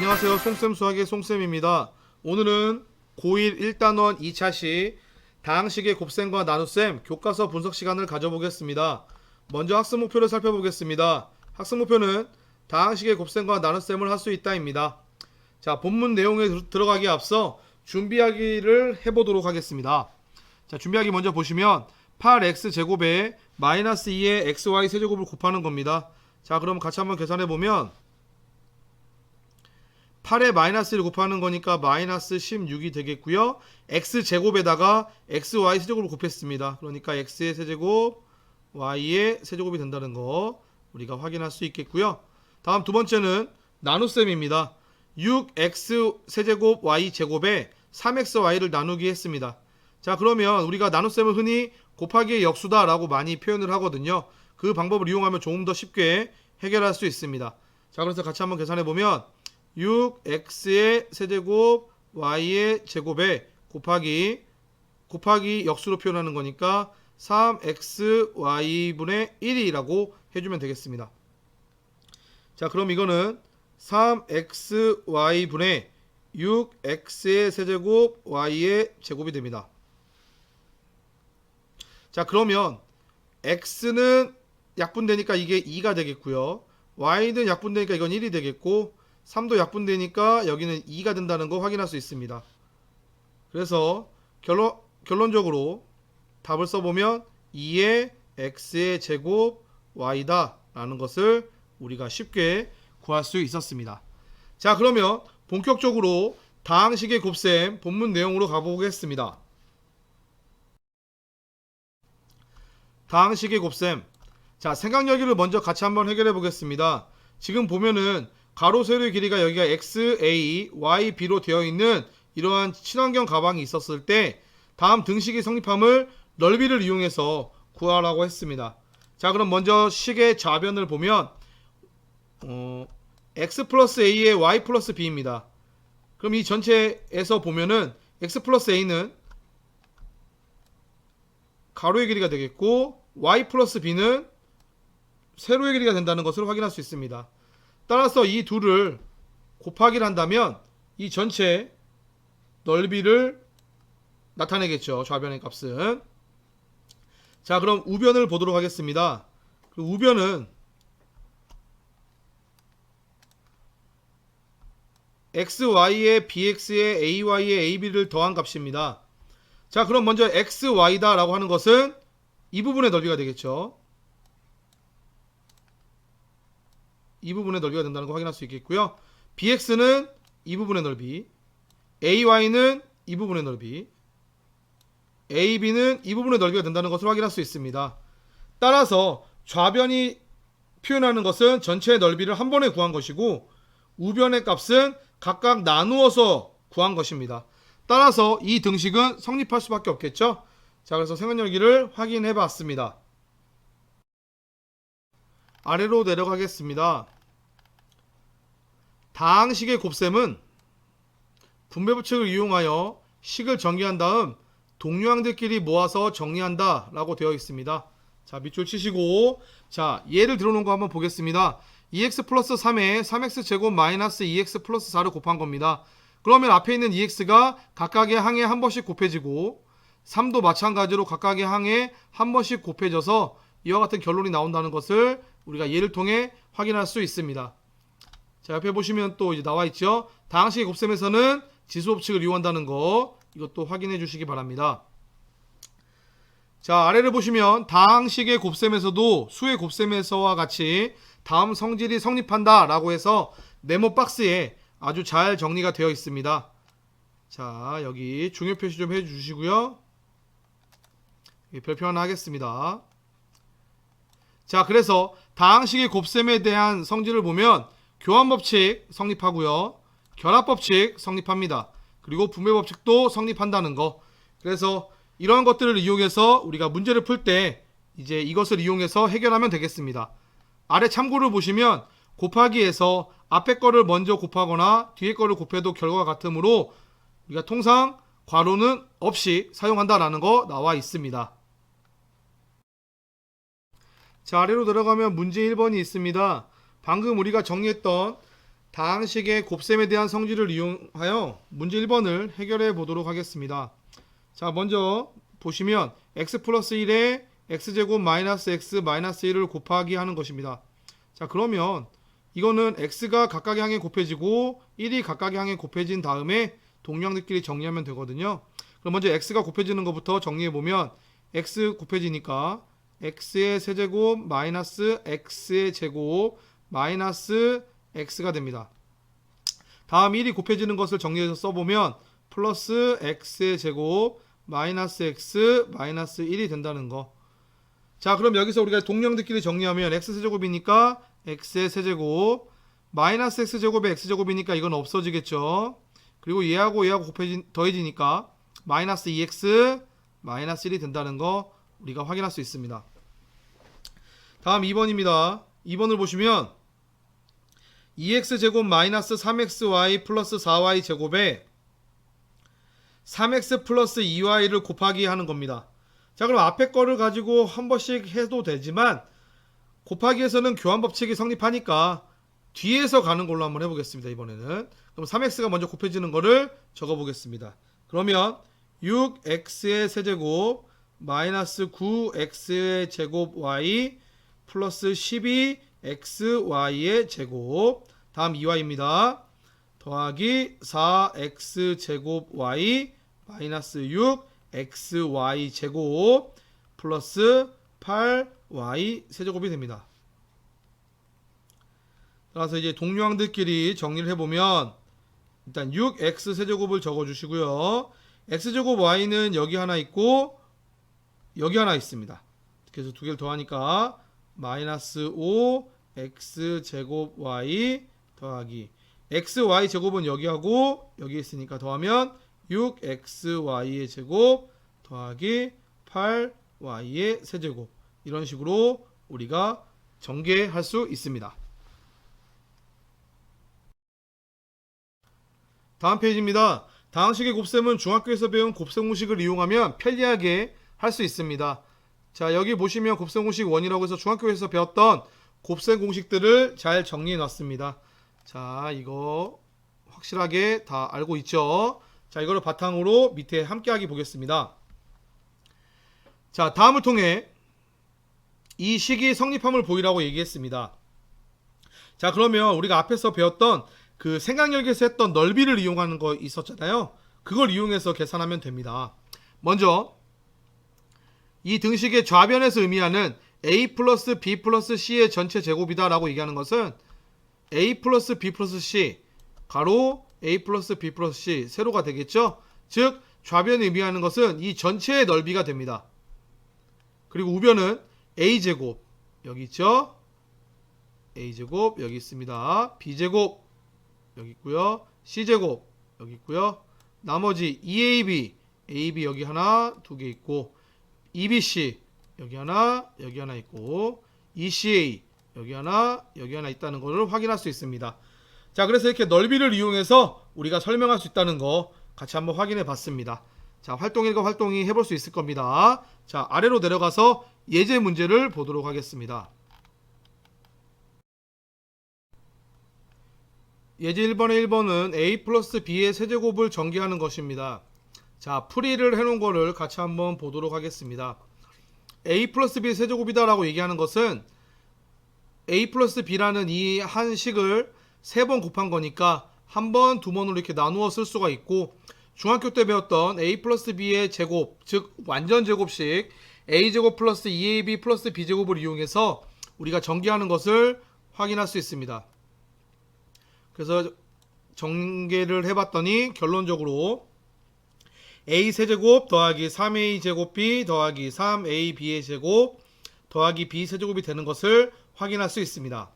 안녕하세요. 송쌤 수학의 송쌤입니다. 오늘은 고1 1단원 2차시 다항식의 곱셈과 나눗셈 교과서 분석 시간을 가져보겠습니다. 먼저 학습 목표를 살펴보겠습니다. 학습 목표는 다항식의 곱셈과 나눗셈을 할 수 있다입니다. 자, 본문 내용에 들어가기에 앞서 준비하기를 해보도록 하겠습니다. 자, 준비하기 먼저 보시면 8x제곱에 마이너스 2의 xy 세제곱을 곱하는 겁니다. 자, 그럼 같이 한번 계산해보면 8에 마이너스 1 곱하는 거니까 마이너스 16이 되겠고요. x제곱에다가 xy 세제곱을 곱했습니다. 그러니까 x의 세제곱, y의 세제곱이 된다는 거 우리가 확인할 수 있겠고요. 다음 두 번째는 나눗셈입니다. 6x 세제곱 y 제곱에 3xy를 나누기 했습니다. 자, 그러면 우리가 나눗셈을 흔히 곱하기의 역수다 라고 많이 표현을 하거든요. 그 방법을 이용하면 조금 더 쉽게 해결할 수 있습니다. 자, 그래서 같이 한번 계산해 보면 6x의 세제곱 y의 제곱에 곱하기 역수로 표현하는 거니까 3xy분의 1이라고 해주면 되겠습니다. 자, 그럼 이거는 3xy분의 6x의 세제곱 y의 제곱이 됩니다. 자, 그러면 x는 약분되니까 이게 2가 되겠고요. y는 약분되니까 이건 1이 되겠고 3도 약분되니까 여기는 2가 된다는 거 확인할 수 있습니다. 그래서 결론적으로 답을 써보면 2의 x의 제곱 y다 라는 것을 우리가 쉽게 구할 수 있었습니다. 자, 그러면 본격적으로 다항식의 곱셈 본문 내용으로 가보겠습니다. 다항식의 곱셈. 자, 생각여기를 먼저 같이 한번 해결해 보겠습니다. 지금 보면은 가로 세로의 길이가 여기가 XA, YB로 되어 있는 이러한 친환경 가방이 있었을 때 다음 등식의 성립함을 넓이를 이용해서 구하라고 했습니다. 자, 그럼 먼저 식의 좌변을 보면 X 플러스 A의 Y 플러스 B입니다. 그럼 이 전체에서 보면은 X 플러스 A는 가로의 길이가 되겠고 Y 플러스 B는 세로의 길이가 된다는 것을 확인할 수 있습니다. 따라서 이 둘을 곱하기를 한다면 이 전체 넓이를 나타내겠죠. 좌변의 값은. 자, 그럼 우변을 보도록 하겠습니다. 우변은 xy에 bx에 ay에 ab를 더한 값입니다. 자, 그럼 먼저 xy다 라고 하는 것은 이 부분의 넓이가 되겠죠. 이 부분의 넓이가 된다는 거 확인할 수 있겠고요. bx는 이 부분의 넓이, ay는 이 부분의 넓이, ab는 이 부분의 넓이가 된다는 것을 확인할 수 있습니다. 따라서 좌변이 표현하는 것은 전체의 넓이를 한 번에 구한 것이고 우변의 값은 각각 나누어서 구한 것입니다. 따라서 이 등식은 성립할 수밖에 없겠죠. 자, 그래서 생각여기를 확인해 봤습니다. 아래로 내려가겠습니다. 다항식의 곱셈은 분배법칙을 이용하여 식을 정리한 다음 동류항들끼리 모아서 정리한다 라고 되어 있습니다. 자, 밑줄 치시고, 자, 예를 들어놓은 거 한번 보겠습니다. 2x 플러스 3에 3x 제곱 마이너스 2x 플러스 4를 곱한 겁니다. 그러면 앞에 있는 2x가 각각의 항에 한 번씩 곱해지고 3도 마찬가지로 각각의 항에 한 번씩 곱해져서 이와 같은 결론이 나온다는 것을 우리가 예를 통해 확인할 수 있습니다. 자, 옆에 보시면 또 이제 나와 있죠. 다항식의 곱셈에서는 지수법칙을 이용한다는 거 이것도 확인해 주시기 바랍니다. 자, 아래를 보시면 다항식의 곱셈에서도 수의 곱셈에서와 같이 다음 성질이 성립한다 라고 해서 네모 박스에 아주 잘 정리가 되어 있습니다. 자, 여기 중요 표시 좀 해주시고요. 별표 하나 하겠습니다. 자, 그래서 다항식의 곱셈에 대한 성질을 보면 교환법칙 성립하고요. 결합법칙 성립합니다. 그리고 분배법칙도 성립한다는 거. 그래서 이러한 것들을 이용해서 우리가 문제를 풀 때 이제 이것을 이용해서 해결하면 되겠습니다. 아래 참고를 보시면 곱하기에서 앞에 거를 먼저 곱하거나 뒤에 거를 곱해도 결과가 같으므로 우리가 통상 괄호는 없이 사용한다라는 거 나와 있습니다. 자, 아래로 내려가면 문제 1번이 있습니다. 방금 우리가 정리했던 다항식의 곱셈에 대한 성질을 이용하여 문제 1번을 해결해 보도록 하겠습니다. 자, 먼저 보시면 x 플러스 1에 x제곱 마이너스 x 마이너스 1을 곱하기 하는 것입니다. 자, 그러면 이거는 x가 각각 향해 곱해지고 1이 각각 향해 곱해진 다음에 동량들끼리 정리하면 되거든요. 그럼 먼저 x가 곱해지는 것부터 정리해보면 x 곱해지니까 x의 세제곱 마이너스 x의 제곱 마이너스 x가 됩니다. 다음 1이 곱해지는 것을 정리해서 써보면 플러스 x의 제곱 마이너스 x 마이너스 1이 된다는 거. 자, 그럼 여기서 우리가 동량들끼리 정리하면 x세제곱이니까 x의 세제곱 마이너스 x제곱에 x제곱이니까 이건 없어지겠죠. 그리고 얘하고 더해지니까 마이너스 2x 마이너스 1이 된다는 거 우리가 확인할 수 있습니다. 다음 2번입니다. 2번을 보시면 2x제곱 마이너스 3xy 플러스 4y 제곱에 3x 플러스 2y를 곱하기 하는 겁니다. 자, 그럼 앞에 거를 가지고 한 번씩 해도 되지만 곱하기에서는 교환법칙이 성립하니까 뒤에서 가는 걸로 한번 해보겠습니다. 이번에는 그럼 3x가 먼저 곱해지는 거를 적어보겠습니다. 그러면 6x의 세제곱 마이너스 9x의 제곱 y 플러스 12xy의 제곱 다음 2y입니다. 더하기 4x 제곱 y 마이너스 6xy 제곱 플러스 8y 세제곱이 됩니다. 따라서 이제 동류항들끼리 정리를 해보면 일단 6x 세제곱을 적어주시고요. x제곱 y는 여기 하나 있고 여기 하나 있습니다. 그래서 두 개를 더하니까 마이너스 5x 제곱 y 더하기 xy 제곱은 여기하고 여기 있으니까 더하면 6xy의 제곱 더하기 8y의 세제곱 이런 식으로 우리가 전개할 수 있습니다. 다음 페이지입니다. 다항식의 곱셈은 중학교에서 배운 곱셈 공식을 이용하면 편리하게 할 수 있습니다. 자, 여기 보시면 곱셈 공식 1이라고 해서 중학교에서 배웠던 곱셈 공식들을 잘 정리해 놨습니다. 자, 이거 확실하게 다 알고 있죠? 자, 이거를 바탕으로 밑에 함께하기 보겠습니다. 자, 다음을 통해 이 식이 성립함을 보이라고 얘기했습니다. 자, 그러면 우리가 앞에서 배웠던 그 생각역에서 했던 넓이를 이용하는 거 있었잖아요. 그걸 이용해서 계산하면 됩니다. 먼저 이 등식의 좌변에서 의미하는 a 플러스 b 플러스 c의 전체 제곱이다 라고 얘기하는 것은 a 플러스 b 플러스 c 가로 a 플러스 b 플러스 c 세로가 되겠죠. 즉 좌변에 의미하는 것은 이 전체의 넓이가 됩니다. 그리고 우변은 a제곱 여기 있죠. a제곱 여기 있습니다. b제곱 여기 있고요. c제곱 여기 있고요. 나머지 2ab ab 여기 하나 두 개 있고 2bc 여기 하나 있고 2ca 여기 하나 있다는 것을 확인할 수 있습니다. 자, 그래서 이렇게 넓이를 이용해서 우리가 설명할 수 있다는 거 같이 한번 확인해 봤습니다. 자, 활동 1과 활동 2 해볼 수 있을 겁니다. 자, 아래로 내려가서 예제 문제를 보도록 하겠습니다. 예제 1번의 1번은 a 플러스 b의 세제곱을 전개하는 것입니다. 자, 풀이를 해놓은 거를 같이 한번 보도록 하겠습니다. a 플러스 b의 세제곱이다 라고 얘기하는 것은 a 플러스 b라는 이 한 식을 3번 곱한 거니까 한 번, 두 번으로 이렇게 나누어 쓸 수가 있고 중학교 때 배웠던 a 플러스 b의 제곱, 즉 완전 제곱식 a제곱 플러스 2ab 플러스 b제곱을 이용해서 우리가 전개하는 것을 확인할 수 있습니다. 그래서 전개를 해봤더니 결론적으로 a 세제곱 더하기 3a 제곱 b 더하기 3ab의 제곱 더하기 b 세제곱이 되는 것을 확인할 수 있습니다.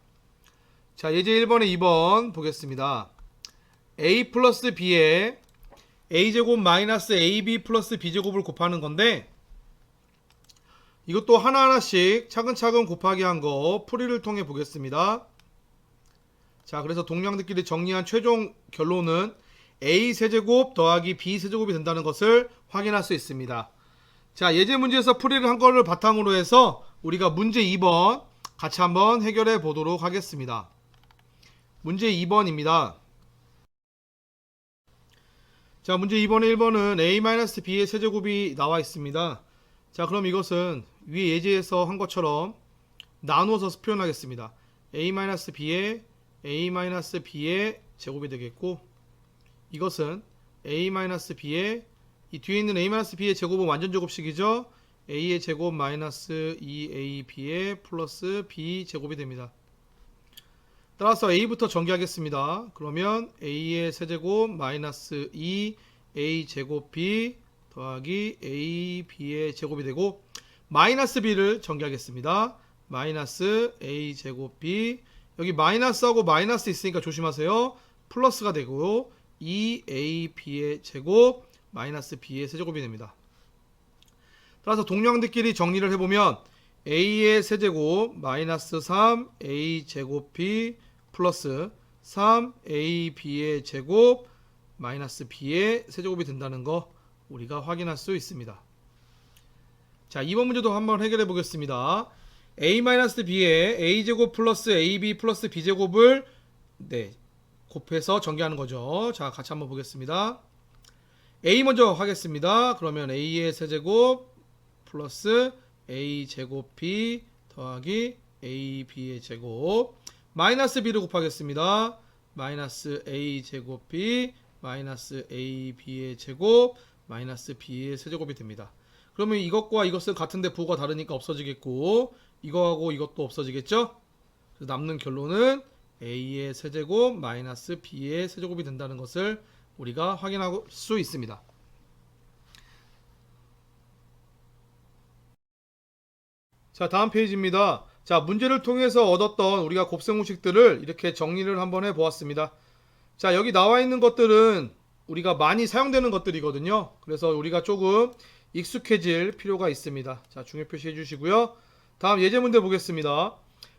자, 예제 1번에 2번 보겠습니다. a 플러스 b에 a제곱 마이너스 ab 플러스 b제곱을 곱하는 건데 이것도 하나하나씩 차근차근 곱하기 한 거 풀이를 통해 보겠습니다. 자, 그래서 동량들끼리 정리한 최종 결론은 a 세제곱 더하기 b 세제곱이 된다는 것을 확인할 수 있습니다. 자, 예제 문제에서 풀이를 한 거를 바탕으로 해서 우리가 문제 2번 같이 한번 해결해 보도록 하겠습니다. 문제 2번입니다. 자, 문제 2번에 1번은 a-b의 세제곱이 나와 있습니다. 자, 그럼 이것은 위에 예제에서 한 것처럼 나누어서 표현하겠습니다. a-b의 제곱이 되겠고, 이것은 a-b의 이 뒤에 있는 a-b의 제곱은 완전 제곱식이죠. a의 제곱 마이너스 2ab의 플러스 b 제곱이 됩니다. 따라서 a부터 전개하겠습니다. 그러면 a의 세제곱 마이너스 2a 제곱 b 더하기 ab의 제곱이 되고, 마이너스 b를 전개하겠습니다. 마이너스 a 제곱 b, 여기 마이너스하고 마이너스 있으니까 조심하세요. 플러스가 되고 2ab의 제곱 마이너스 b의 세제곱이 됩니다. 따라서 동량들끼리 정리를 해보면 a의 세제곱 마이너스 3a 제곱 b 플러스 3ab의 제곱 마이너스 b의 세제곱이 된다는 거 우리가 확인할 수 있습니다. 자, 2번 문제도 한번 해결해 보겠습니다. a-b의 a제곱 플러스 ab 플러스 b제곱을 곱해서 전개하는 거죠. 자, 같이 한번 보겠습니다. a 먼저 하겠습니다. 그러면 a의 세제곱 플러스 a 제곱 b 더하기 ab의 제곱 마이너스 b를 곱하겠습니다. 마이너스 a 제곱 b 마이너스 ab의 제곱 마이너스 b의 세제곱이 됩니다. 그러면 이것과 이것은 같은데 부호가 다르니까 없어지겠고, 이거하고 이것도 없어지겠죠. 그래서 남는 결론은 a의 세제곱 마이너스 b의 세제곱이 된다는 것을 우리가 확인할 수 있습니다. 자, 다음 페이지입니다. 자, 문제를 통해서 얻었던 우리가 곱셈공식들을 이렇게 정리를 한번 해보았습니다. 자, 여기 나와 있는 것들은 우리가 많이 사용되는 것들이거든요. 그래서 우리가 조금 익숙해질 필요가 있습니다. 자, 중요 표시해 주시고요. 다음 예제 문제 보겠습니다.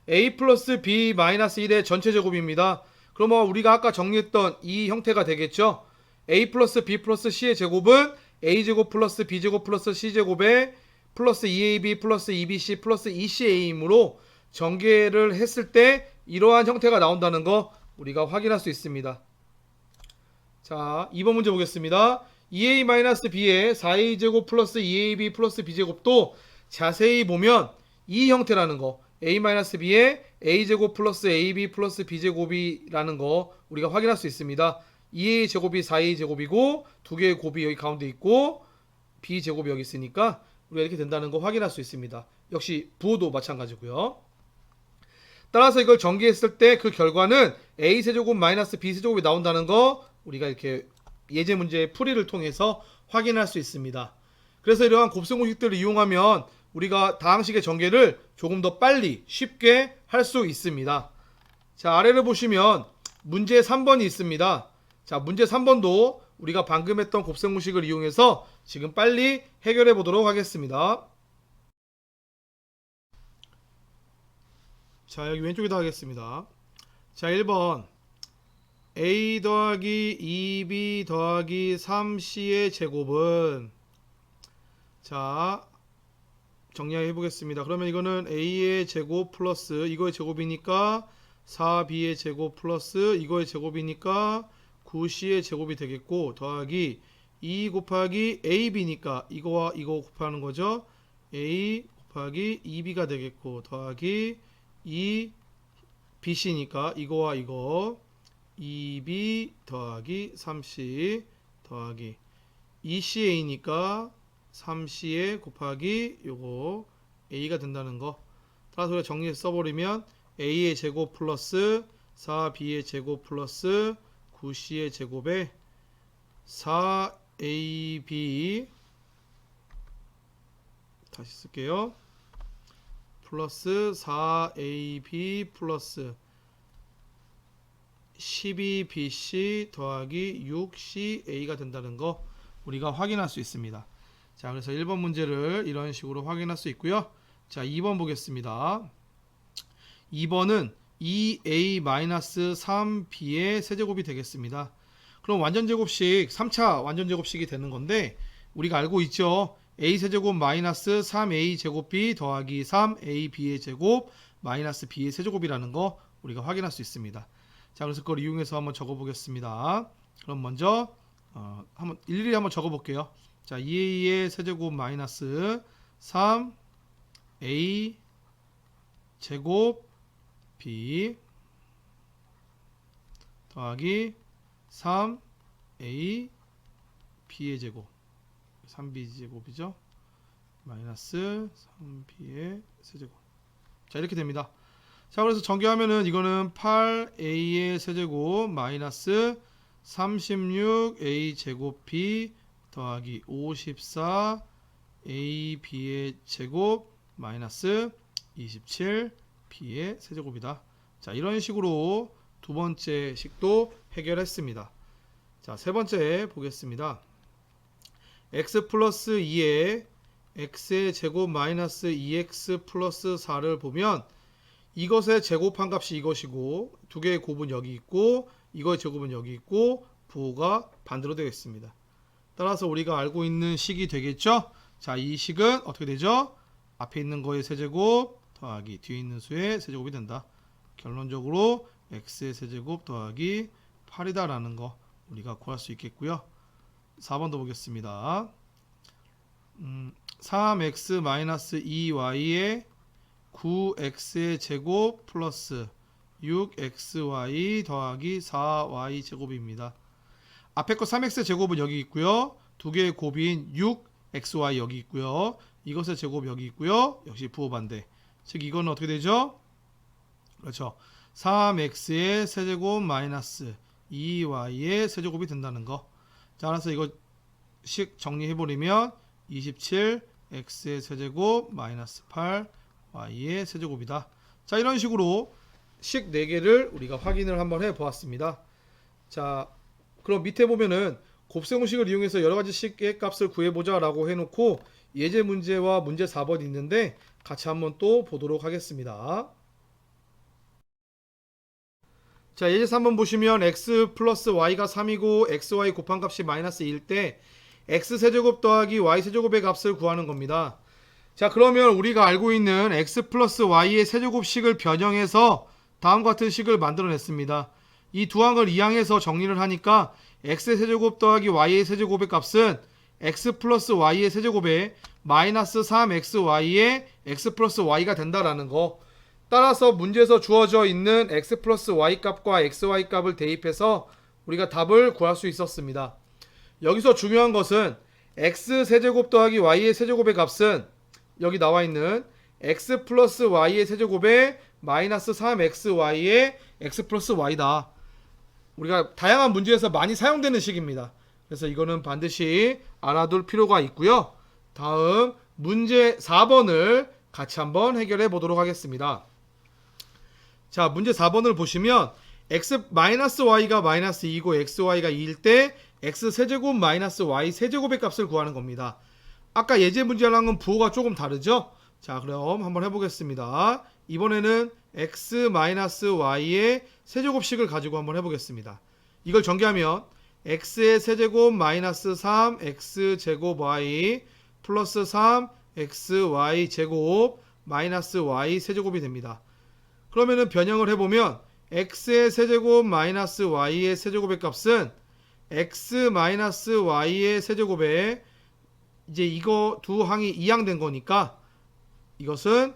a 플러스 b 마이너스 1의 전체 제곱입니다. 그러면 우리가 아까 정리했던 이 형태가 되겠죠. a 플러스 b 플러스 c의 제곱은 a 제곱 플러스 b 제곱 플러스 c 제곱에 플러스 2ab 플러스 2bc 플러스 2ca이므로 전개를 했을 때 이러한 형태가 나온다는 거 우리가 확인할 수 있습니다. 자, 2번 문제 보겠습니다. 2a-b의 4a 제곱 플러스 2ab 플러스 b제곱도 자세히 보면 이 형태라는 거, a-b의 a 제곱 플러스 ab 플러스 b제곱이라는 거 우리가 확인할 수 있습니다. 2a 제곱이 4a 제곱이고 두 개의 곱이 여기 가운데 있고 b제곱이 여기 있으니까 우리가 이렇게 된다는 거 확인할 수 있습니다. 역시 부호도 마찬가지고요. 따라서 이걸 전개했을 때 그 결과는 a세제곱 마이너스 b세제곱이 나온다는 거 우리가 이렇게 예제 문제의 풀이를 통해서 확인할 수 있습니다. 그래서 이러한 곱셈공식들을 이용하면 우리가 다항식의 전개를 조금 더 빨리 쉽게 할 수 있습니다. 자, 아래를 보시면 문제 3번이 있습니다. 자, 문제 3번도 우리가 방금 했던 곱셈공식을 이용해서 지금 빨리 해결해 보도록 하겠습니다. 자, 여기 왼쪽에다 하겠습니다. 자, 1번 a 더하기 2b 더하기 3c의 제곱은, 자, 정리해 보겠습니다. 그러면 이거는 a의 제곱 플러스 이거의 제곱이니까 4b의 제곱 플러스 이거의 제곱이니까 9c의 제곱이 되겠고, 더하기 2 곱하기 ab니까 이거와 이거 곱하는 거죠. a 곱하기 2b가 되겠고, 더하기 2bc니까 이거와 이거 2b 더하기 3c 더하기 2ca니까 3c에 곱하기 요거 a가 된다는 거. 따라서 우리가 정리해서 써버리면 a의 제곱 플러스 4b의 제곱 플러스 9c의 제곱에 4ab 다시 쓸게요. 플러스 4ab 플러스 12bc 더하기 6ca가 된다는 거 우리가 확인할 수 있습니다. 자, 그래서 1번 문제를 이런 식으로 확인할 수 있고요. 자, 2번 보겠습니다. 2번은 2a-3b의 세제곱이 되겠습니다. 그럼 완전제곱식 3차 완전제곱식이 되는 건데 우리가 알고 있죠. a세제곱 마이너스 3a 제곱 b 더하기 3ab의 제곱 마이너스 b의 세제곱이라는 거 우리가 확인할 수 있습니다. 자, 그래서 그걸 이용해서 한번 적어 보겠습니다. 그럼 먼저 한번 일일이 한번 적어 볼게요. 자, 2a의 세제곱 마이너스 3a 제곱 b 더하기 3a b의 제곱 3b 제곱이죠. 마이너스 3b의 세제곱. 자, 이렇게 됩니다. 자, 그래서 전개하면은 이거는 8a의 세제곱 마이너스 36a 제곱 b 더하기 54ab의 제곱 마이너스 27b의 세제곱이다. 자, 이런 식으로 두 번째 식도 해결했습니다. 자, 세 번째 보겠습니다. x 플러스 2에 x의 제곱 마이너스 2x 플러스 4를 보면 이것의 제곱한 값이 이것이고 두 개의 곱은 여기 있고 이거의 제곱은 여기 있고 부호가 반대로 되어 있습니다. 따라서 우리가 알고 있는 식이 되겠죠? 자, 이 식은 어떻게 되죠? 앞에 있는 거의 세제곱 더하기 뒤에 있는 수의 세제곱이 된다. 결론적으로 x의 세제곱 더하기 8이다 라는 거 우리가 구할 수 있겠고요. 4번도 보겠습니다. 3x-2y의 9x의 제곱 플러스 6xy 더하기 4y 제곱입니다. 앞에 거 3x 제곱은 여기 있고요. 두 개의 곱인 6xy 여기 있고요. 이것의 제곱 여기 있고요. 역시 부호 반대. 즉 이거는 어떻게 되죠? 그렇죠. 3x의 세제곱 마이너스 2y의 세제곱이 된다는 거. 자, 알아서 이거 식 정리해버리면 27x의 세제곱 마이너스 8y의 세제곱이다. 자, 이런 식으로 식 4개를 우리가 확인을 한번 해보았습니다. 자, 그럼 밑에 보면은 곱셈공식을 이용해서 여러가지 식의 값을 구해보자 라고 해놓고 예제 문제와 문제 4번 있는데 같이 한번 또 보도록 하겠습니다. 자, 예제 3번 보시면 x 플러스 y가 3이고 xy 곱한 값이 마이너스 2일 때 x세제곱 더하기 y세제곱의 값을 구하는 겁니다. 자, 그러면 우리가 알고 있는 x 플러스 y의 세제곱식을 변형해서 다음과 같은 식을 만들어냈습니다. 이 두 항을 이항해서 정리를 하니까 x의 세제곱 더하기 y의 세제곱의 값은 x 플러스 y의 세제곱에 마이너스 3xy의 x 플러스 y가 된다라는 거. 따라서 문제에서 주어져 있는 x 플러스 y 값과 xy 값을 대입해서 우리가 답을 구할 수 있었습니다. 여기서 중요한 것은 x 세제곱 더하기 y의 세제곱의 값은 여기 나와 있는 x 플러스 y의 세제곱에 마이너스 3xy의 x 플러스 y다. 우리가 다양한 문제에서 많이 사용되는 식입니다. 그래서 이거는 반드시 알아둘 필요가 있고요. 다음 문제 4번을 같이 한번 해결해 보도록 하겠습니다. 자, 문제 4번을 보시면 x-y가 마이너스 2고 xy가 2일 때 x세제곱 마이너스 y세제곱의 값을 구하는 겁니다. 아까 예제 문제랑은 부호가 조금 다르죠? 자, 그럼 한번 해보겠습니다. 이번에는 x-y의 세제곱식을 가지고 한번 해보겠습니다. 이걸 전개하면 x의 세제곱 마이너스 3x제곱 y 플러스 3xy 제곱 마이너스 y 세제곱이 됩니다. 그러면은 변형을 해보면 x의 세제곱 마이너스 y의 세제곱의 값은 x 마이너스 y의 세제곱에 이제 이거 두 항이 이항된 거니까 이것은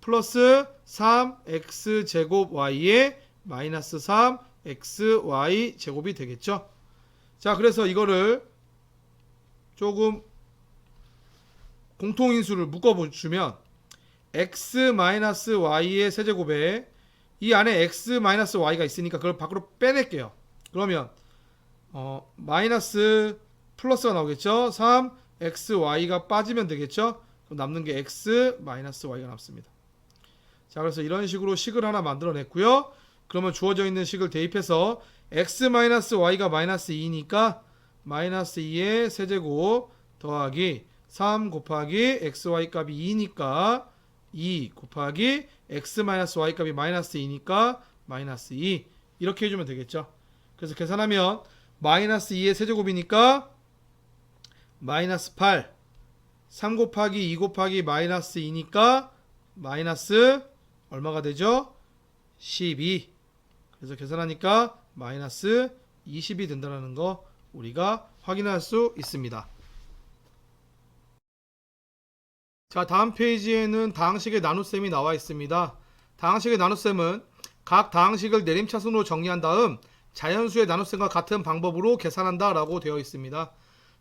플러스 3x 제곱 y의 마이너스 3xy 제곱이 되겠죠. 자, 그래서 이거를 조금 공통인수를 묶어주면 x-y의 세제곱에 이 안에 x-y가 있으니까 그걸 밖으로 빼낼게요. 그러면 마이너스 플러스가 나오겠죠. 3xy가 빠지면 되겠죠. 그럼 남는 게 x-y가 남습니다. 자, 그래서 이런 식으로 식을 하나 만들어냈고요. 그러면 주어져 있는 식을 대입해서 x-y가 마이너스 2니까 마이너스 2의 세제곱 더하기 3 곱하기 xy 값이 2니까 2 곱하기 x-y 값이 마이너스 2니까 마이너스 2 이렇게 해주면 되겠죠. 그래서 계산하면 마이너스 2의 세제곱이니까 마이너스 8 3 곱하기 2 곱하기 마이너스 2니까 마이너스 얼마가 되죠? 12. 그래서 계산하니까 마이너스 20이 된다는 거 우리가 확인할 수 있습니다. 자, 다음 페이지에는 다항식의 나눗셈이 나와 있습니다. 다항식의 나눗셈은 각 다항식을 내림차순으로 정리한 다음 자연수의 나눗셈과 같은 방법으로 계산한다 라고 되어 있습니다.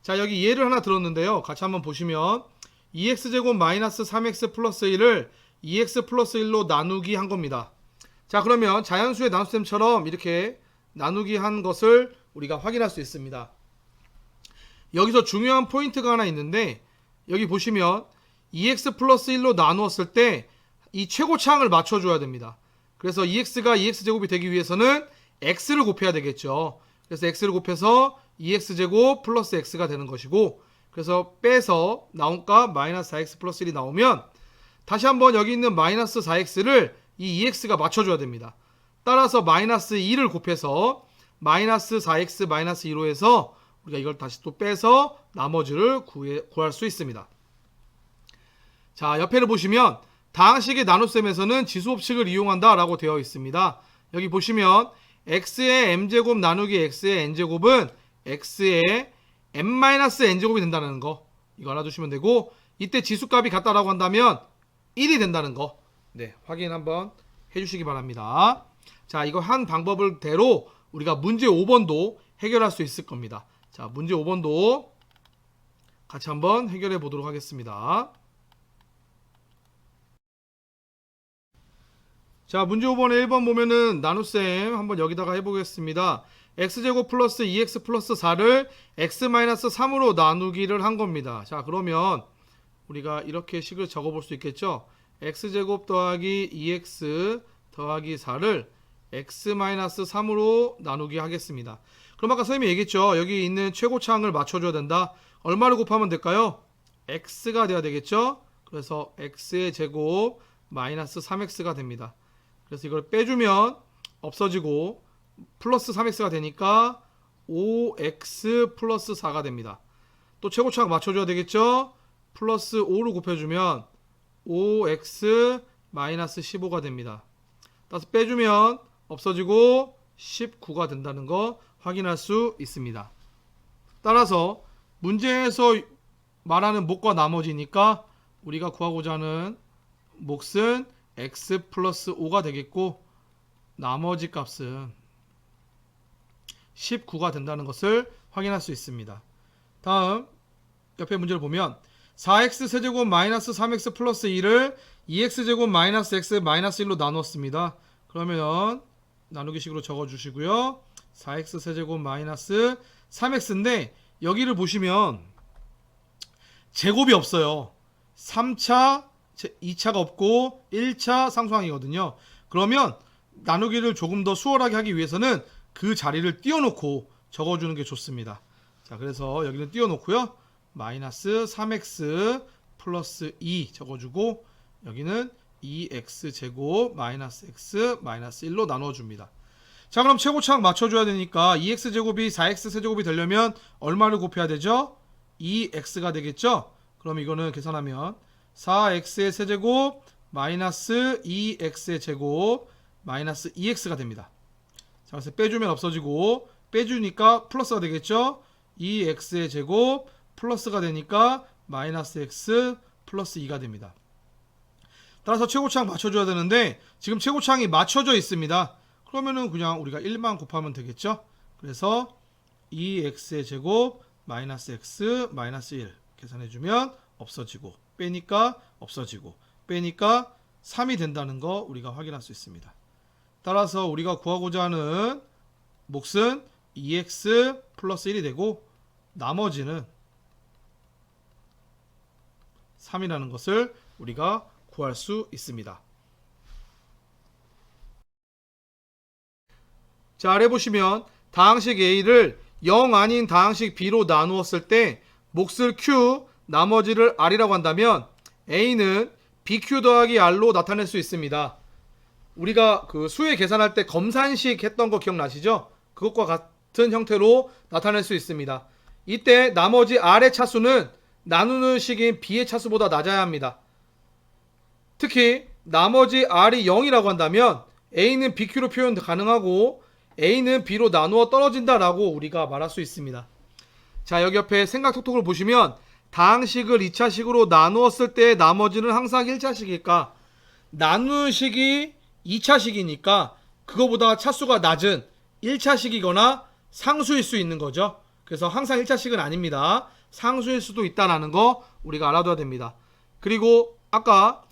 자, 여기 예를 하나 들었는데요. 같이 한번 보시면 2x제곱 마이너스 3x 플러스 1을 2x 플러스 1로 나누기 한 겁니다. 자, 그러면 자연수의 나눗셈처럼 이렇게 나누기 한 것을 우리가 확인할 수 있습니다. 여기서 중요한 포인트가 하나 있는데 여기 보시면 2x 플러스 1로 나누었을 때 이 최고차항을 맞춰줘야 됩니다. 그래서 2x가 2x제곱이 되기 위해서는 x를 곱해야 되겠죠. 그래서 x를 곱해서 2x제곱 플러스 x가 되는 것이고, 그래서 빼서 나온 값 마이너스 4x 플러스 1이 나오면 다시 한번 여기 있는 마이너스 4x를 이 2x가 맞춰줘야 됩니다. 따라서 마이너스 2를 곱해서 마이너스 4x 마이너스 2로 해서 우리가 이걸 다시 또 빼서 나머지를 구할 수 있습니다. 자, 옆에를 보시면 다항식의 나눗셈에서는 지수법칙을 이용한다 라고 되어 있습니다. 여기 보시면 x의 m제곱 나누기 x의 n제곱은 x의 m-n제곱이 된다는 거 이거 알아두시면 되고, 이때 지수값이 같다라고 한다면 1이 된다는 거 확인 한번 해주시기 바랍니다. 자, 이거 한 방법을 대로 우리가 문제 5번도 해결할 수 있을 겁니다. 자, 문제 5번도 같이 한번 해결해 보도록 하겠습니다. 자, 문제 5번에 1번 보면은 나눗셈 한번 여기다가 해보겠습니다. x제곱 플러스 2x 플러스 4를 x-3으로 나누기를 한 겁니다. 자, 그러면 우리가 이렇게 식을 적어볼 수 있겠죠. x제곱 더하기 2x 더하기 4를 x-3으로 나누기 하겠습니다. 그럼 아까 선생님이 얘기했죠. 여기 있는 최고차항을 맞춰줘야 된다. 얼마를 곱하면 될까요? x가 돼야 되겠죠. 그래서 x의 제곱 마이너스 3x가 됩니다. 그래서 이걸 빼주면 없어지고 플러스 3x가 되니까 5x 플러스 4가 됩니다. 또 최고차항 맞춰줘야 되겠죠. 플러스 5로 곱해주면 5x 마이너스 15가 됩니다. 따라서 빼주면 없어지고 19가 된다는 거 확인할 수 있습니다. 따라서 문제에서 말하는 몫과 나머지니까 우리가 구하고자 하는 몫은 x 플러스 5가 되겠고 나머지 값은 19가 된다는 것을 확인할 수 있습니다. 다음 옆에 문제를 보면 4x 세제곱 마이너스 3x 플러스 2를 2x제곱 마이너스 x 마이너스 1로 나눴습니다. 그러면 나누기식으로 적어주시고요. 4x 세제곱 마이너스 3x인데 여기를 보시면 제곱이 없어요. 3차 2차가 없고 1차 상수항이거든요. 그러면 나누기를 조금 더 수월하게 하기 위해서는 그 자리를 띄워놓고 적어주는 게 좋습니다. 자, 그래서 여기는 띄워놓고요. 마이너스 3x 플러스 2 적어주고 여기는 2x 제곱 마이너스 x 마이너스 1로 나눠줍니다. 자, 그럼 최고차항 맞춰줘야 되니까 2x 제곱이 4x 세제곱이 되려면 얼마를 곱해야 되죠? 2x가 되겠죠? 그럼 이거는 계산하면 4x의 세제곱 마이너스 2x의 제곱 마이너스 2x가 됩니다. 자, 그래서 빼주면 없어지고 빼주니까 플러스가 되겠죠. 2x의 제곱 플러스가 되니까 마이너스 x 플러스 2가 됩니다. 따라서 최고차항 맞춰줘야 되는데 지금 최고차항이 맞춰져 있습니다. 그러면은 그냥 우리가 1만 곱하면 되겠죠. 그래서 2x의 제곱 마이너스 x 마이너스 1 계산해주면 없어지고 빼니까 없어지고 빼니까 3이 된다는 거 우리가 확인할 수 있습니다. 따라서 우리가 구하고자 하는 몫은 2x 플러스 1이 되고 나머지는 3이라는 것을 우리가 구할 수 있습니다. 자, 아래 보시면 다항식 A를 0 아닌 다항식 B로 나누었을 때 몫을 Q, 나머지를 R이라고 한다면 A는 BQ 더하기 R로 나타낼 수 있습니다. 우리가 그 수의 계산할 때 검산식 했던 거 기억나시죠? 그것과 같은 형태로 나타낼 수 있습니다. 이때 나머지 R의 차수는 나누는 식인 B의 차수보다 낮아야 합니다. 특히 나머지 R이 0이라고 한다면 A는 BQ로 표현 가능하고 A는 B로 나누어 떨어진다라고 우리가 말할 수 있습니다. 자, 여기 옆에 생각톡톡을 보시면 다항식을 2차식으로 나누었을 때 나머지는 항상 1차식일까? 나누는 식이 2차식이니까 그거보다 차수가 낮은 1차식이거나 상수일 수 있는 거죠. 그래서 항상 1차식은 아닙니다. 상수일 수도 있다는 거 우리가 알아둬야 됩니다. 그리고 아까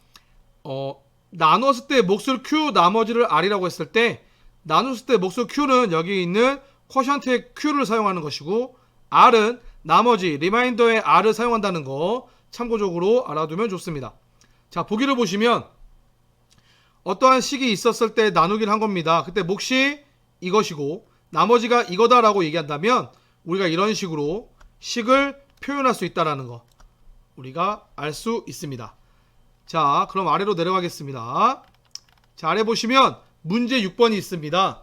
나누었을 때 몫을 Q 나머지를 R이라고 했을 때 나눴을 때 몫을 Q는 여기 있는 쿼션트의 Q를 사용하는 것이고 R은 나머지 리마인더의 R을 사용한다는 거 참고적으로 알아두면 좋습니다. 자, 보기를 보시면 어떠한 식이 있었을 때 나누기를 한 겁니다. 그때 몫이 이것이고 나머지가 이거다라고 얘기한다면 우리가 이런 식으로 식을 표현할 수 있다는 거 우리가 알 수 있습니다. 자, 그럼 아래로 내려가겠습니다. 자, 아래 보시면 문제 6번이 있습니다.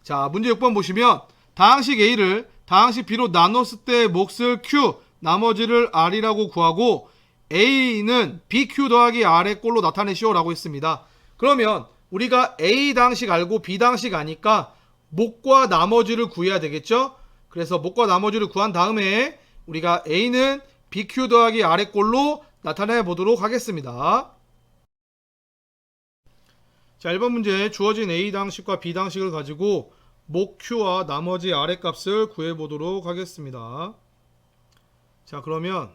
자, 문제 6번 보시면 다항식 A를 다항식 B로 나눴을 때 몫을 Q 나머지를 R이라고 구하고 A는 BQ 더하기 R의 꼴로 나타내시오 라고 했습니다. 그러면 우리가 A 다항식 알고 B 다항식 아니까 몫과 나머지를 구해야 되겠죠. 그래서 몫과 나머지를 구한 다음에 우리가 A는 BQ 더하기 R의 꼴로 나타내 보도록 하겠습니다. 자, 1번 문제 주어진 A 다항식과 B 다항식을 가지고 몫 Q와 나머지 R의 값을 구해보도록 하겠습니다. 자, 그러면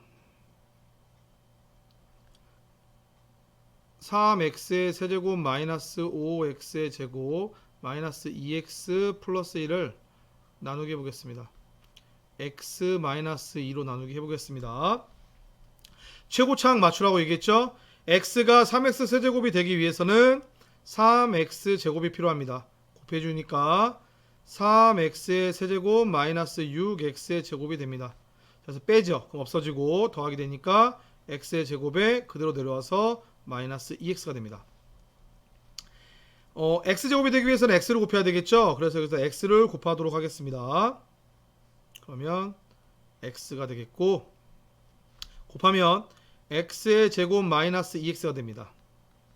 3x의 세제곱 마이너스 5x의 제곱 마이너스 2x 플러스 1을 나누기 해보겠습니다. x 마이너스 2로 나누기 해보겠습니다. 최고차항 맞추라고 얘기했죠. x가 3x 세제곱이 되기 위해서는 3x 제곱이 필요합니다. 곱해주니까 3x의 세제곱 마이너스 6x의 제곱이 됩니다. 그래서 빼죠. 그럼 없어지고 더하기 되니까 x의 제곱에 그대로 내려와서 마이너스 2x가 됩니다. x제곱이 되기 위해서는 x를 곱해야 되겠죠. 그래서 여기서 x를 곱하도록 하겠습니다. 그러면 x가 되겠고 곱하면 x의 제곱 마이너스 2x가 됩니다.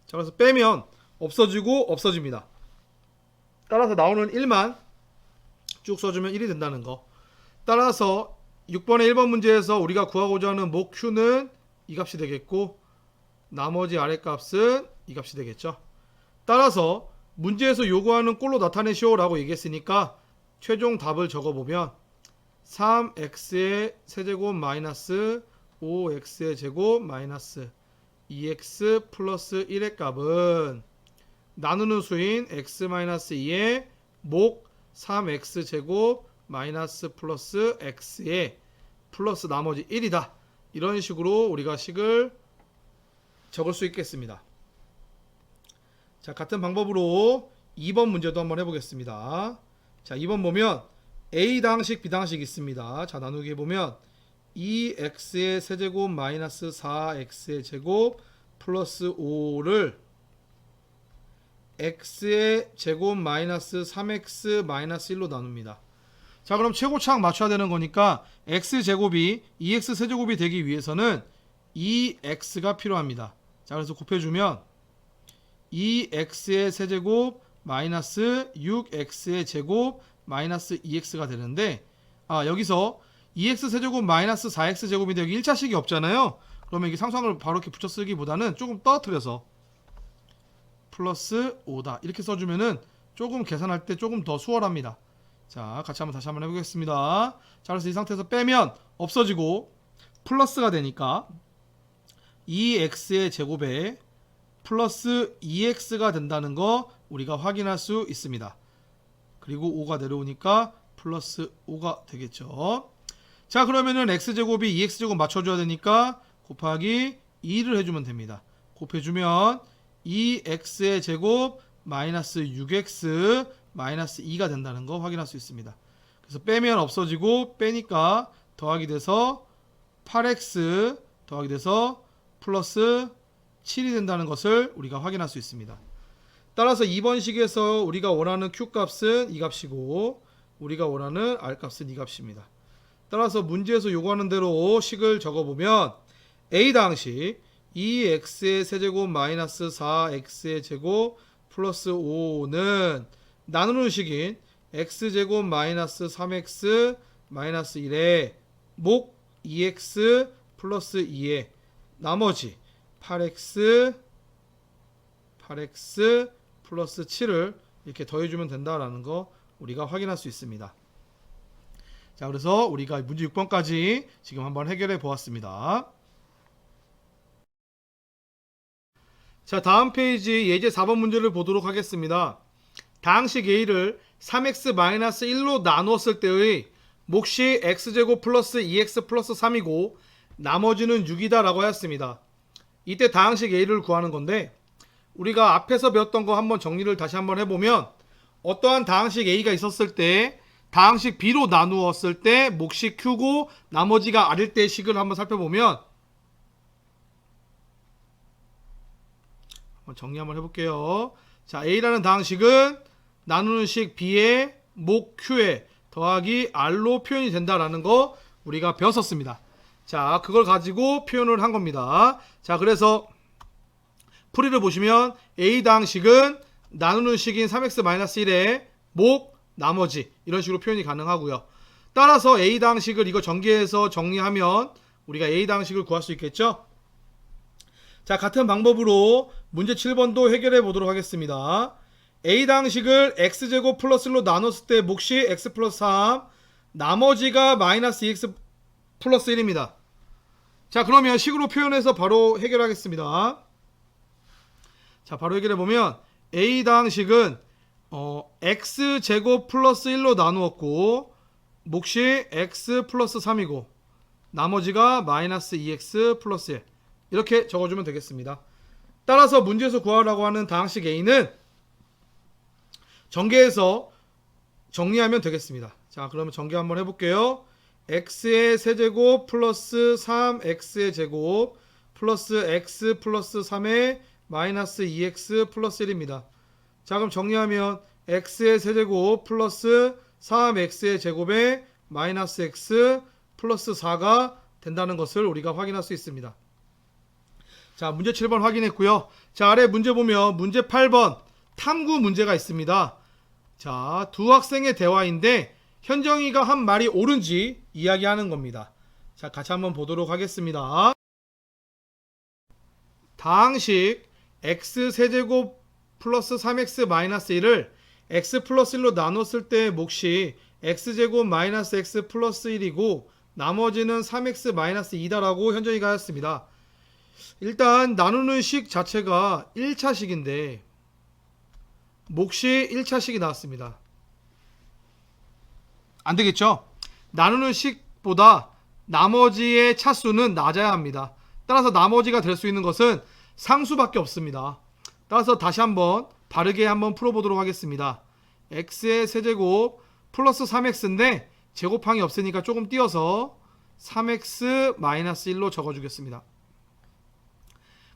자, 그래서 빼면 없어지고 없어집니다. 따라서 나오는 1만 쭉 써주면 1이 된다는 거. 따라서 6번의 1번 문제에서 우리가 구하고자 하는 몫 Q는 이 값이 되겠고 나머지 아래 값은 이 값이 되겠죠. 따라서 문제에서 요구하는 꼴로 나타내시오 라고 얘기했으니까 최종 답을 적어보면 3x의 세제곱 마이너스 5x의 제곱 마이너스 2x 플러스 1의 값은 나누는 수인 x-2의 몫 3x 제곱 마이너스 플러스 x의 플러스 나머지 1이다. 이런 식으로 우리가 식을 적을 수 있겠습니다. 자, 같은 방법으로 2번 문제도 한번 해보겠습니다. 자, 2번 보면 A 다항식, B 다항식 있습니다. 자, 나누기 해보면 2x의 세제곱 마이너스 4x의 제곱 플러스 5를 x의 제곱 마이너스 3x 마이너스 1로 나눕니다. 자, 그럼 최고차항 맞춰야 되는 거니까 x제곱이 2x 세제곱이 되기 위해서는 2x가 필요합니다. 자, 그래서 곱해주면 2x의 세제곱 마이너스 6x의 제곱 마이너스 2x가 되는데 여기서 2x 세제곱 마이너스 4x 제곱인데 여기 1차식이 없잖아요. 그러면 이게 상수항을 바로 이렇게 붙여 쓰기보다는 조금 떨어뜨려서 플러스 5다 이렇게 써주면은 조금 계산할 때 조금 더 수월합니다. 자, 같이 다시 한번 해보겠습니다. 자, 그래서 이 상태에서 빼면 없어지고 플러스가 되니까 2x의 제곱에 플러스 2x가 된다는 거 우리가 확인할 수 있습니다. 그리고 5가 내려오니까 플러스 5가 되겠죠. 자, 그러면은 x제곱이 2x제곱 맞춰줘야 되니까 곱하기 2를 해주면 됩니다. 곱해주면 2x의 제곱 마이너스 6x 마이너스 2가 된다는 거 확인할 수 있습니다. 그래서 빼면 없어지고 빼니까 더하기 돼서 8x 더하기 돼서 플러스 7이 된다는 것을 우리가 확인할 수 있습니다. 따라서 2번 식에서 우리가 원하는 Q값은 이 값이고 우리가 원하는 R값은 이 값입니다. 따라서 문제에서 요구하는 대로 식을 적어보면 A 다항식 2x의 세제곱 마이너스 4x의 제곱 플러스 5는 나누는 식인 x제곱 마이너스 3x 마이너스 1에 목 2x 플러스 2에 나머지 8x 플러스 7을 이렇게 더해주면 된다라는 거 우리가 확인할 수 있습니다. 자, 그래서 우리가 문제 6번까지 지금 한번 해결해 보았습니다. 자, 다음 페이지 예제 4번 문제를 보도록 하겠습니다. 다항식 A를 3x-1로 나누었을 때의 몫이 x제곱 플러스 2x 플러스 3이고 나머지는 6이다 라고 하였습니다. 이때 다항식 A를 구하는 건데 우리가 앞에서 배웠던 거 한번 정리를 다시 한번 해보면 어떠한 다항식 A가 있었을 때 다항식 B로 나누었을 때 몫이 Q고 나머지가 R일 때의 식을 한번 살펴보면 한번 정리 한번 해볼게요. 자, A라는 다항식은 나누는 식 B의 목 Q에 더하기 R로 표현이 된다라는 거 우리가 배웠었습니다. 자, 그걸 가지고 표현을 한 겁니다. 자, 그래서 풀이를 보시면 A 다항식은 나누는 식인 3x-1의 목 나머지 이런 식으로 표현이 가능하고요. 따라서 A 다항식을 이거 전개해서 정리하면 우리가 A 다항식을 구할 수 있겠죠. 자, 같은 방법으로 문제 7번도 해결해 보도록 하겠습니다. A 다항식을 x제곱 플러스 1로 나눴을 때 몫이 x 플러스 3 나머지가 마이너스 2x 플러스 1입니다. 자, 그러면 식으로 표현해서 바로 해결하겠습니다. 자, 바로 해결해 보면 A 다항식은 x제곱 플러스 1로 나누었고 몫이 x 플러스 3이고 나머지가 마이너스 2x 플러스 1 이렇게 적어주면 되겠습니다. 따라서 문제에서 구하라고 하는 다항식 A는 전개해서 정리하면 되겠습니다. 자, 그러면 전개 한번 해볼게요. x의 세제곱 플러스 3x의 제곱 플러스 x 플러스 3의 마이너스 2x 플러스 1입니다. 자, 그럼 정리하면 x의 세제곱 플러스 3x의 제곱에 마이너스 x 플러스 4가 된다는 것을 우리가 확인할 수 있습니다. 자, 문제 7번 확인했고요. 자, 아래 문제 보면 문제 8번 탐구 문제가 있습니다. 자, 두 학생의 대화인데 현정이가 한 말이 옳은지 이야기하는 겁니다. 자, 같이 한번 보도록 하겠습니다. 다항식 x 세제곱 플러스 3x 마이너스 1을 x 플러스 1로 나눴을 때 몫이 x제곱 마이너스 x 플러스 1이고 나머지는 3x 마이너스 2다라고 현정이가 하였습니다. 일단 나누는 식 자체가 1차식인데 몫이 1차식이 나왔습니다. 안되겠죠? 나누는 식보다 나머지의 차수는 낮아야 합니다. 따라서 나머지가 될 수 있는 것은 상수밖에 없습니다. 따라서 다시 한번 바르게 한번 풀어보도록 하겠습니다. x의 세제곱 플러스 3x인데 제곱항이 없으니까 조금 띄어서 3x 마이너스 1로 적어주겠습니다.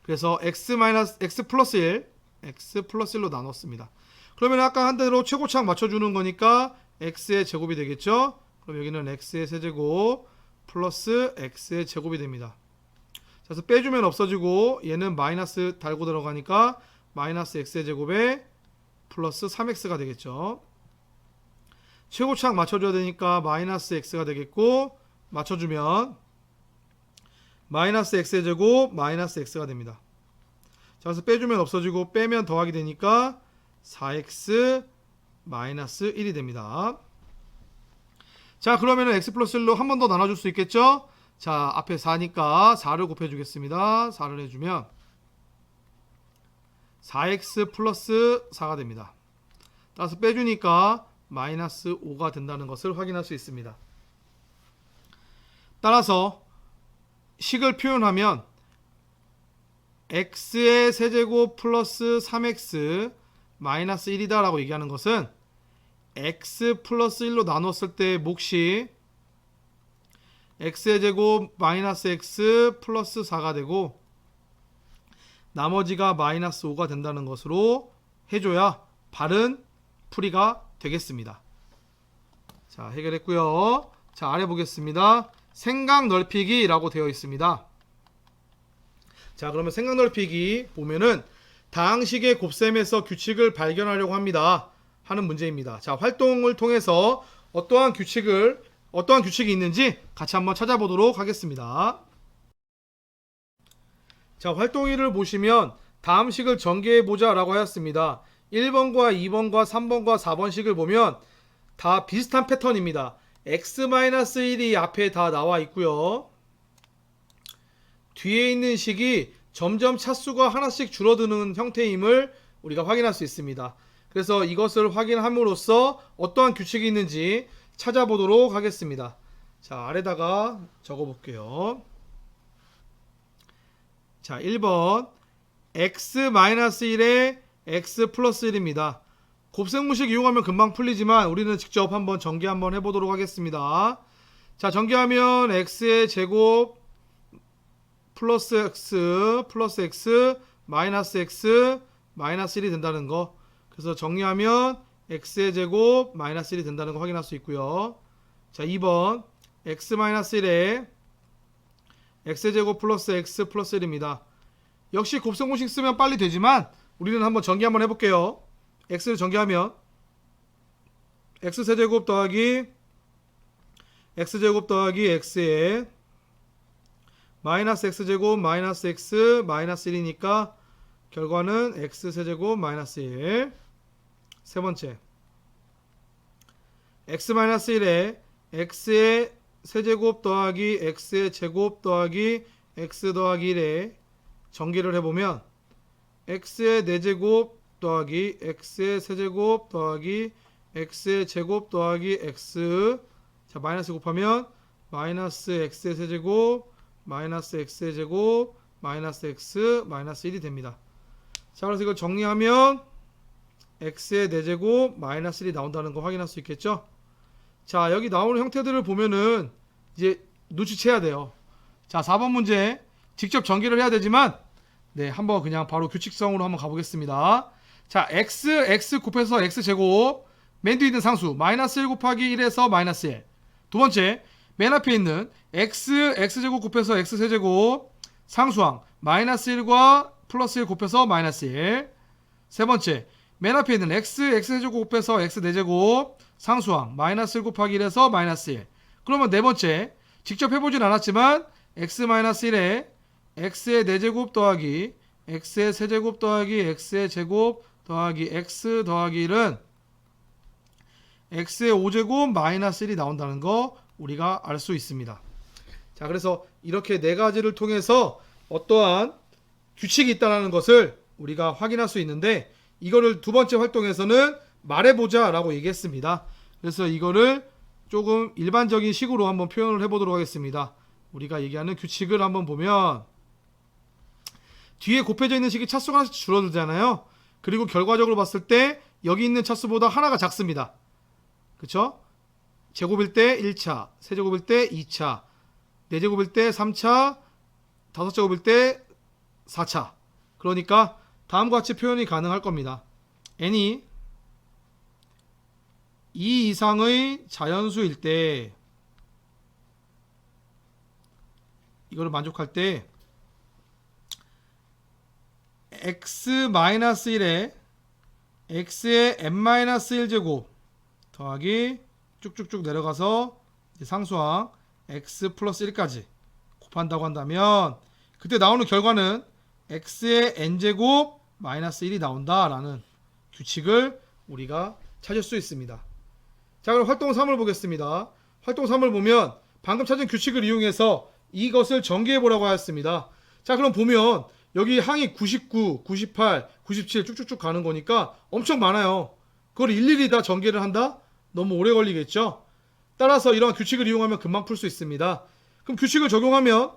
그래서 x 플러스 1로 나눴습니다. 그러면 아까 한 대로 최고차항 맞춰주는 거니까 x의 제곱이 되겠죠. 그럼 여기는 x의 세제곱 플러스 x의 제곱이 됩니다. 그래서 빼주면 없어지고 얘는 마이너스 달고 들어가니까 마이너스 x의 제곱에 플러스 3x가 되겠죠. 최고차항 맞춰줘야 되니까 마이너스 x가 되겠고 맞춰주면 마이너스 x의 제곱 마이너스 x가 됩니다. 자, 그래서 빼주면 없어지고 빼면 더하기 되니까 4x 마이너스 1이 됩니다. 자, 그러면 x 플러스 1로 한 번 더 나눠줄 수 있겠죠. 자, 앞에 4니까 4를 곱해주겠습니다. 4를 해주면 4x 플러스 4가 됩니다. 따라서 빼주니까 마이너스 5가 된다는 것을 확인할 수 있습니다. 따라서 식을 표현하면 x의 세제곱 플러스 3x 마이너스 1이다 라고 얘기하는 것은 x 플러스 1로 나눴을 때 몫이 x의 제곱 마이너스 x 플러스 4가 되고 나머지가 마이너스 5가 된다는 것으로 해줘야 바른 풀이가 되겠습니다. 자, 해결했고요. 자, 아래 보겠습니다. 생각 넓히기 라고 되어 있습니다. 자, 그러면 생각 넓히기 보면은 다항식의 곱셈에서 규칙을 발견하려고 합니다 하는 문제입니다. 자, 활동을 통해서 어떠한 규칙이 있는지 같이 한번 찾아보도록 하겠습니다. 자, 활동 1을 보시면 다음 식을 전개해보자 라고 하였습니다. 1번과 2번과 3번과 4번식을 보면 다 비슷한 패턴입니다. x-1이 앞에 다 나와 있고요. 뒤에 있는 식이 점점 차수가 하나씩 줄어드는 형태임을 우리가 확인할 수 있습니다. 그래서 이것을 확인함으로써 어떠한 규칙이 있는지 찾아보도록 하겠습니다. 자, 아래다가 적어볼게요. 자, 1번 x-1에 x 플러스 1입니다. 곱셈공식 이용하면 금방 풀리지만 우리는 직접 한번 전개 한번 해보도록 하겠습니다. 자, 전개하면 x의 제곱 플러스 x 마이너스 x 마이너스 1이 된다는 거. 그래서 정리하면 x의 제곱 마이너스 1이 된다는 거 확인할 수 있고요. 자, 2번 x 마이너스 1에 x의 제곱 플러스 x 플러스 1입니다. 역시 곱셈공식 쓰면 빨리 되지만 우리는 한번 전개 한번 해볼게요. x를 전개하면 x 세제곱 더하기 x제곱 더하기 x에 마이너스 x제곱 마이너스 x 마이너스 1이니까 결과는 x 세제곱 마이너스 1. 세 번째 x 마이너스 1에 x의 세제곱 더하기 x의 제곱 더하기 x 더하기 1에 전개를 해보면 x의 4제곱 더하기 x의 세제곱 더하기 x의 제곱 더하기 x, 자, 마이너스 곱하면 마이너스 x의 세제곱 마이너스 x의 제곱 마이너스 x 마이너스 1이 됩니다. 자, 그래서 이걸 정리하면 x의 4제곱 마이너스 1이 나온다는 거 확인할 수 있겠죠. 자, 여기 나오는 형태들을 보면은 이제 눈치채야 돼요. 자, 4번 문제 직접 전개를 해야 되지만 네, 한번 그냥 바로 규칙성으로 한번 가보겠습니다. 자, x 곱해서 x제곱, 맨 뒤에 있는 상수 마이너스 1 곱하기 1에서 마이너스 1. 두 번째, 맨 앞에 있는 x제곱 곱해서 x세제곱, 상수항 마이너스 1과 플러스 1 곱해서 마이너스 1. 세 번째, 맨 앞에 있는 x세제곱 곱해서 x4제곱, 상수항 마이너스 1 곱하기 1에서 마이너스 1. 그러면 네 번째, 직접 해보진 않았지만 x-1에 x의 4제곱 더하기 x의 세제곱 더하기 x의 제곱 더하기 x 더하기 1은 x의 5제곱 마이너스 1이 나온다는 거 우리가 알 수 있습니다. 자, 그래서 이렇게 네 가지를 통해서 어떠한 규칙이 있다는 것을 우리가 확인할 수 있는데 이거를 두 번째 활동에서는 말해보자 라고 얘기했습니다. 그래서 이거를 조금 일반적인 식으로 한번 표현을 해보도록 하겠습니다. 우리가 얘기하는 규칙을 한번 보면 뒤에 곱해져 있는 식이 차수가 하나씩 줄어들잖아요. 그리고 결과적으로 봤을 때 여기 있는 차수보다 하나가 작습니다. 그쵸? 제곱일 때 1차, 세제곱일 때 2차, 4제곱일 때 3차, 5제곱일 때 4차. 그러니까 다음과 같이 표현이 가능할 겁니다. n이 2 이상의 자연수일 때 이거를 만족할 때 x-1에 x의 n-1제곱 더하기 쭉쭉쭉 내려가서 상수항 x 플러스 1까지 곱한다고 한다면 그때 나오는 결과는 x의 n제곱 마이너스 1이 나온다라는 규칙을 우리가 찾을 수 있습니다. 자, 그럼 활동 3을 보겠습니다. 활동 3을 보면 방금 찾은 규칙을 이용해서 이것을 전개해 보라고 하였습니다. 자, 그럼 보면 여기 항이 99, 98, 97 쭉쭉쭉 가는 거니까 엄청 많아요. 그걸 일일이 다 전개를 한다? 너무 오래 걸리겠죠? 따라서 이러한 규칙을 이용하면 금방 풀 수 있습니다. 그럼 규칙을 적용하면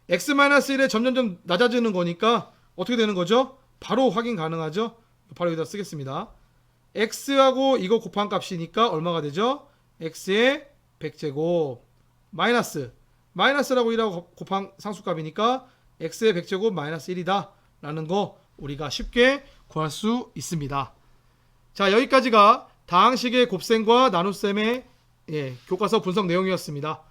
x-1에 점점점 낮아지는 거니까 어떻게 되는 거죠? 바로 확인 가능하죠? 바로 여기다 쓰겠습니다. x하고 이거 곱한 값이니까 얼마가 되죠? x의 100제곱 마이너스라고 1하고 곱한 상수값이니까 x의 100제곱 마이너스 1이다 라는 거 우리가 쉽게 구할 수 있습니다. 자, 여기까지가 다항식의 곱셈과 나눗셈의 교과서 분석 내용이었습니다.